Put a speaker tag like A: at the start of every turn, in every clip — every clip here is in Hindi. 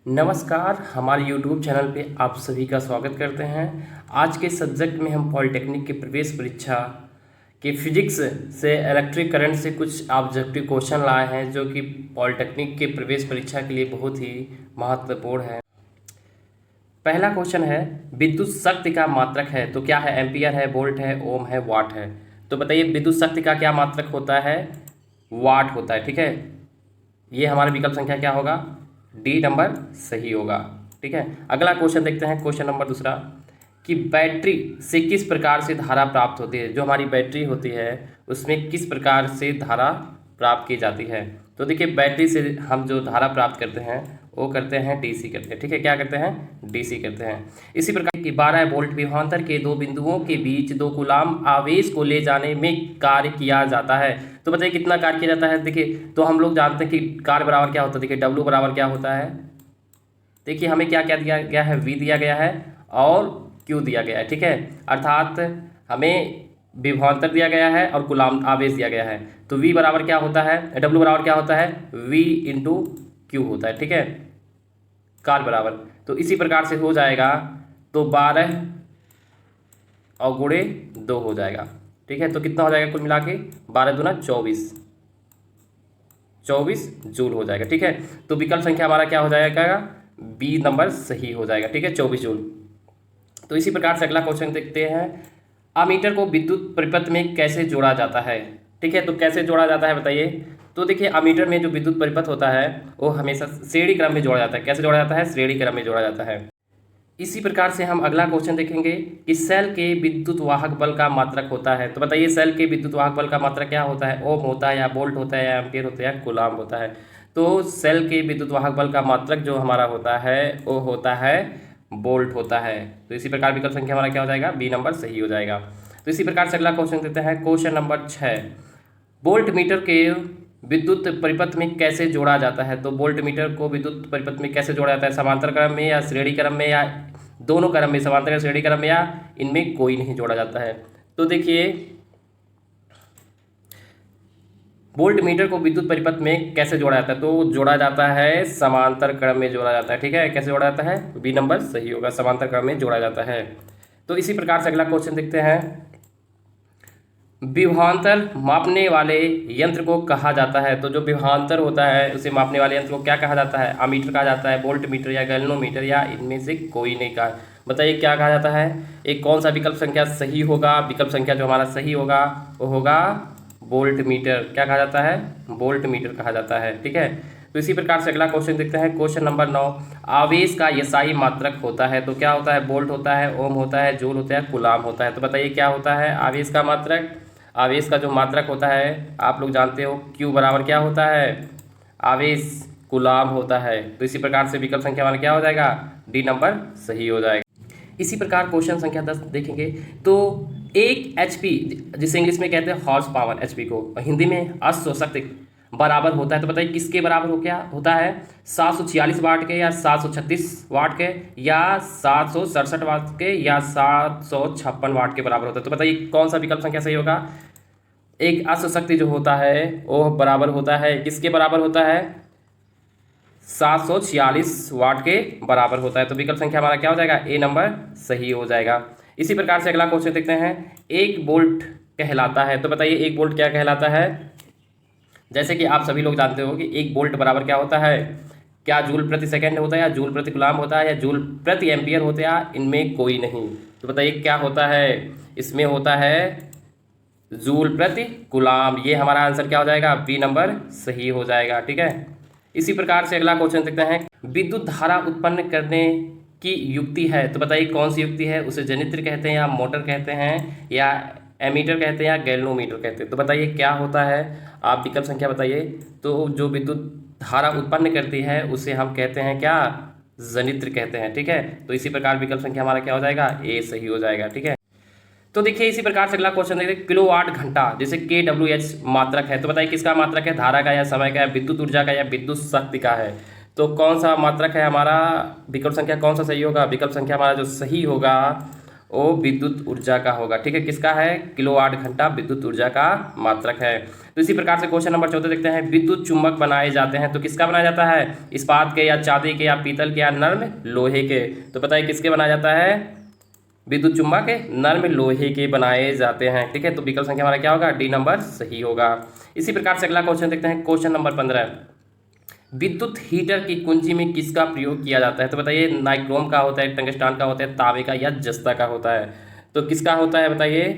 A: नमस्कार, हमारे YouTube चैनल पे आप सभी का स्वागत करते हैं। आज के सब्जेक्ट में हम पॉलिटेक्निक के प्रवेश परीक्षा के फिजिक्स से इलेक्ट्रिक करंट से कुछ ऑब्जेक्टिव क्वेश्चन लाए हैं जो कि पॉलिटेक्निक के प्रवेश परीक्षा के लिए बहुत ही महत्वपूर्ण है। पहला क्वेश्चन है, विद्युत शक्ति का मात्रक है तो क्या है? एम्पियर है, वोल्ट है, ओम है, वाट है। तो बताइए विद्युत शक्ति का क्या मात्रक होता है? वाट होता है। ठीक है, ये हमारा विकल्प संख्या क्या होगा? डी नंबर सही होगा। ठीक है, अगला क्वेश्चन देखते हैं। क्वेश्चन नंबर दूसरा कि बैटरी से किस प्रकार से धारा प्राप्त होती है? जो हमारी बैटरी होती है उसमें किस प्रकार से धारा प्राप्त की जाती है? तो देखिए बैटरी से हम जो धारा प्राप्त करते हैं वो करते हैं डीसी करते हैं। ठीक है, क्या करते हैं? डीसी करते हैं। इसी प्रकार की 12 वोल्ट विभवांतर के दो बिंदुओं के बीच 2 कूलाम आवेश को ले जाने में कार्य किया जाता है। तो बताइए कितना कार्य किया जाता है? देखिए तो हम लोग जानते हैं कि कार्य बराबर क्या होता है। देखिए डब्ल्यू बराबर क्या होता है? देखिए हमें क्या क्या दिया गया है? वी दिया गया है और क्यू दिया गया है। ठीक है, अर्थात हमें विभवांतर दिया गया है और कूलाम आवेश दिया गया है। तो वी बराबर क्या होता है? डब्ल्यू बराबर क्या होता है? वी इंटू क्यू होता है। ठीक है, कार्य बराबर। तो इसी प्रकार से हो जाएगा, तो 12 और गुणे 2 हो जाएगा। ठीक है, तो कितना हो जाएगा कुल मिला के? 12 दूना 24 जूल हो जाएगा। ठीक है, तो विकल्प संख्या हमारा क्या हो जाएगा? बी नंबर सही हो जाएगा। ठीक है, 24 जूल। तो इसी प्रकार से अगला क्वेश्चन देखते हैं, अमीटर को विद्युत परिपथ में कैसे जोड़ा जाता है? ठीक है, तो कैसे जोड़ा जाता है बताइए। तो देखिए अमीटर में जो विद्युत परिपथ होता है वो हमेशा श्रेणी क्रम में जोड़ा जाता है। कैसे जोड़ा जाता है? श्रेणी क्रम में जोड़ा जाता है। इसी प्रकार से हम अगला क्वेश्चन देखेंगे कि सेल के विद्युत वाहक बल का मात्रक होता है। तो बताइए सेल के विद्युत वाहक बल का मात्रक क्या होता है? ओम होता है या वोल्ट होता है या एम्पियर होता है या कूलाम होता है। तो सेल के विद्युत वाहक बल का मात्रक जो हमारा होता है वो होता है वोल्ट होता है। तो इसी प्रकार विकल्प संख्या हमारा क्या हो जाएगा? बी नंबर सही हो जाएगा। तो इसी प्रकार से अगला क्वेश्चन देते हैं। क्वेश्चन नंबर 6, वोल्ट मीटर के विद्युत परिपथ में कैसे जोड़ा जाता है? तो वोल्ट मीटर को विद्युत परिपथ में कैसे जोड़ा जाता है? समांतर क्रम में या श्रेणी क्रम में या दोनों क्रम में? समांतर या श्रेणी क्रम में या इनमें कोई नहीं जोड़ा जाता है। तो देखिए वोल्ट मीटर को विद्युत परिपथ में कैसे जोड़ा जाता है? तो जोड़ा जाता है समांतर क्रम में जोड़ा जाता है। ठीक है, कैसे जोड़ा जाता है? बी नंबर सही होगा, समांतर क्रम में जोड़ा जाता है। तो इसी प्रकार से अगला क्वेश्चन देखते हैं, विभवांतर मापने वाले यंत्र को कहा जाता है। तो जो विभवांतर होता है उसे मापने वाले यंत्र को क्या कहा जाता है? अमीटर कहा जाता है, वोल्ट मीटर या गैल्वेनोमीटर या इनमें से कोई नहीं कहा। बताइए क्या कहा जाता है? एक कौन सा विकल्प संख्या सही होगा? विकल्प संख्या जो हमारा सही होगा वो होगा वोल्ट मीटर। क्या कहा जाता है? वोल्ट मीटर कहा जाता है। ठीक है, तो इसी प्रकार से अगला क्वेश्चन देखते हैं। क्वेश्चन नंबर 9, आवेश का एसआई मात्रक होता है। तो क्या होता है? वोल्ट होता है, ओम होता है, जूल होता है, कूलाम होता है। तो बताइए क्या होता है आवेश का मात्रक? आवेश का जो मात्रक होता है आप लोग जानते हो, क्यू बराबर क्या होता है? आवेश कूलाम होता है। तो इसी प्रकार से विकल्प संख्या हमारा क्या हो जाएगा? डी नंबर सही हो जाएगा। इसी प्रकार क्वेश्चन संख्या 10 देखेंगे, तो 1 HP जिसे इंग्लिश में कहते हैं हॉर्स पावर, HP को हिंदी में अश्वशक्ति बराबर होता है। तो बताइए किसके बराबर हो क्या होता है? 746 वाट के या 736 वाट के या 767 वाट के या 756 वाट के बराबर होता है। तो बताइए कौन सा विकल्प संख्या सही होगा? एक अश्वशक्ति जो होता है वो बराबर होता है, किसके बराबर होता है? 746 वाट के बराबर होता है। तो विकल्प संख्या हमारा क्या हो जाएगा? ए नंबर सही हो जाएगा। इसी प्रकार से अगला क्वेश्चन देखते हैं, 1 वोल्ट कहलाता है। तो बताइए 1 वोल्ट क्या कहलाता है? जैसे कि आप सभी लोग जानते हो कि 1 वोल्ट बराबर क्या होता है? क्या जूल प्रति सेकंड होता है या जूल प्रति कूलाम होता है या जूल प्रति एम्पियर होता है या इनमें कोई नहीं? तो बताइए क्या होता है? इसमें होता है जूल प्रति कूलाम। ये हमारा आंसर क्या हो जाएगा? बी नंबर सही हो जाएगा। ठीक है, इसी प्रकार से अगला क्वेश्चन देखते हैं, विद्युत धारा उत्पन्न करने की युक्ति है। तो बताइए कौन सी युक्ति है? उसे जनित्र कहते हैं या मोटर कहते हैं या एमीटर कहते हैं या गैल्वेनोमीटर कहते हैं। तो बताइए क्या होता है? आप विकल्प संख्या बताइए। तो जो विद्युत धारा उत्पन्न करती है उसे हम कहते हैं क्या? जनित्र कहते हैं। ठीक है, तो इसी प्रकार विकल्प संख्या हमारा क्या हो जाएगा? ए सही हो जाएगा। ठीक है, तो देखिए इसी प्रकार से अगला क्वेश्चन देखिए, किलोवाट घंटा जैसे kWh मात्रक है। तो बताइए किसका मात्रक है? धारा का या समय का या विद्युत ऊर्जा का या विद्युत शक्ति का है। तो कौन सा मात्रक है हमारा? विकल्प संख्या कौन सा सही होगा? विकल्प संख्या हमारा जो सही होगा वो विद्युत ऊर्जा का होगा। ठीक है, किसका है? किलोवाट घंटा विद्युत ऊर्जा का मात्रक है। तो इसी प्रकार से क्वेश्चन नंबर 14 देखते हैं। विद्युत चुंबक बनाए जाते हैं, तो किसका बनाया जाता है? इस्पात के या चांदी के या पीतल के या नर्म लोहे के? तो बताइए किसके बनाया जाता है? विद्युत चुंबक नर्म लोहे के बनाए जाते हैं। ठीक है, तो विकल्प संख्या हमारा क्या होगा? डी नंबर सही होगा। इसी प्रकार से अगला क्वेश्चन देखते हैं, क्वेश्चन नंबर 15। विद्युत हीटर की कुंजी में किसका प्रयोग किया जाता है? तो बताइए नाइक्रोम का होता है, टंगस्टान का होता है, तांबे का या जस्ता का होता है? तो किसका होता है बताइए?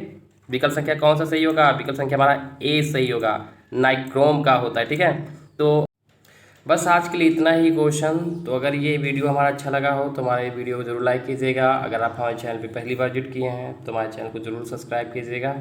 A: विकल्प संख्या कौन सा सही होगा? विकल्प संख्या हमारा ए सही होगा, नाइक्रोम का होता है। ठीक है, तो बस आज के लिए इतना ही क्वेश्चन। तो अगर ये वीडियो हमारा अच्छा लगा हो तो हमारे वीडियो को जरूर लाइक कीजिएगा। अगर आप हमारे चैनल पे पहली बार जुट किए हैं तो हमारे चैनल को जरूर सब्सक्राइब कीजिएगा।